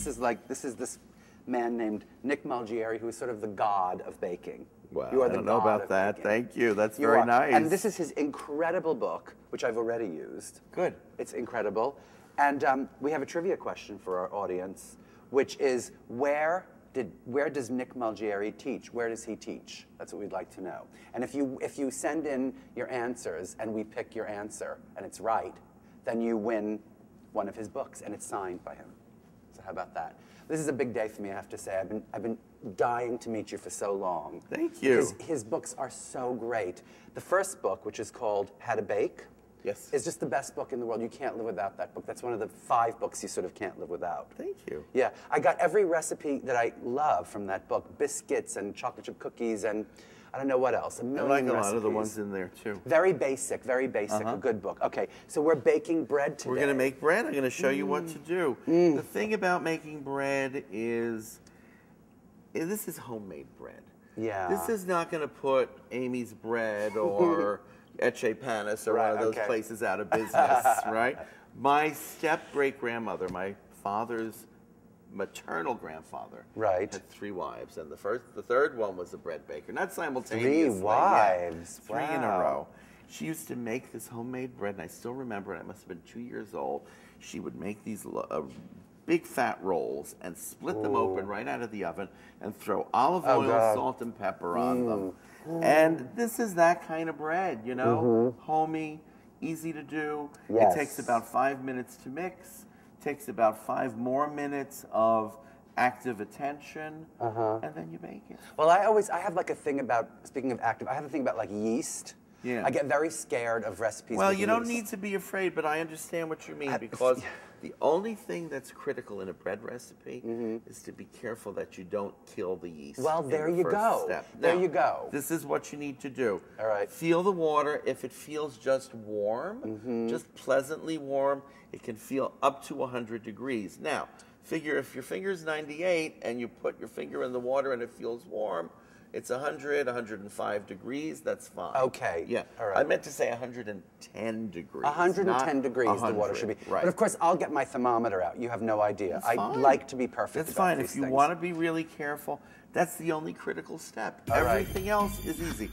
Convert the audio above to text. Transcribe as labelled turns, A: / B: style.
A: this is this man named Nick Malgieri, who is sort of the god of baking.
B: Wow,
A: You are
B: I
A: the
B: don't know
A: god
B: about
A: of
B: that.
A: baking.
B: Thank you. That's
A: You
B: very
A: are.
B: nice.
A: And this is his incredible book, which I've already used.
B: Good.
A: It's incredible. And we have a trivia question for our audience, which is where does Nick Malgieri teach? Where does he teach? That's what we'd like to know. And if you send in your answers and we pick your answer and it's right, then you win one of his books and it's signed by him. So how about that? This is a big day for me, I have to say. I've been dying to meet you for so long.
B: Thank you.
A: His books are so great. The first book, which is called How to Bake,
B: Yes.
A: is just the best book in the world. You can't live without that book. That's one of the 5 books you sort of can't live without.
B: Thank you.
A: Yeah, I got every recipe that I love from that book. Biscuits and chocolate chip cookies and I don't know what else. A
B: I
A: million
B: like a
A: recipes.
B: lot of the ones in there too.
A: Very basic, a good book. Okay, so we're baking bread today.
B: We're going to make bread. I'm going to show you what to do. The thing about making bread is this is homemade bread.
A: Yeah.
B: This is not going to put Amy's Bread or Ecce Panis or one of those places out of business, right? My step-great-grandmother, my father's maternal grandfather, had 3 wives, and the third one was a bread baker. Not simultaneously.
A: 3 wives.
B: Yeah, 3 in a row. She used to make this homemade bread, and I still remember it. I must have been 2 years old. She would make these big fat rolls and split them open right out of the oven and throw olive oil, salt, and pepper on them. And this is that kind of bread, you know? Homey, easy to do. It takes about 5 minutes to mix. Takes about 5 more minutes of active attention, and then you bake it.
A: Well, I have like a thing about, speaking of active, I have a thing about like yeast.
B: Yeah.
A: I get very scared of recipes
B: Well,
A: with
B: you don't
A: yeast.
B: need to be afraid, but I understand what you mean, because the only thing that's critical in a bread recipe is to be careful that you don't kill the yeast.
A: Well, there you go. There you go.
B: This is what you need to do.
A: All right.
B: Feel the water. If it feels just warm, just pleasantly warm, it can feel up to 100 degrees. Now, figure if your finger's 98 and you put your finger in the water and it feels warm, it's 100, 105 degrees, that's fine.
A: Okay.
B: Yeah.
A: All right.
B: I meant to say 110 degrees.
A: 110 degrees the water should be.
B: Right.
A: But of course, I'll get my thermometer out. You have no idea.
B: That's
A: I
B: fine.
A: like to be perfect
B: That's
A: about
B: fine.
A: these
B: If you
A: things.
B: want to be really careful, that's the only critical step.
A: All right.
B: Everything else is easy.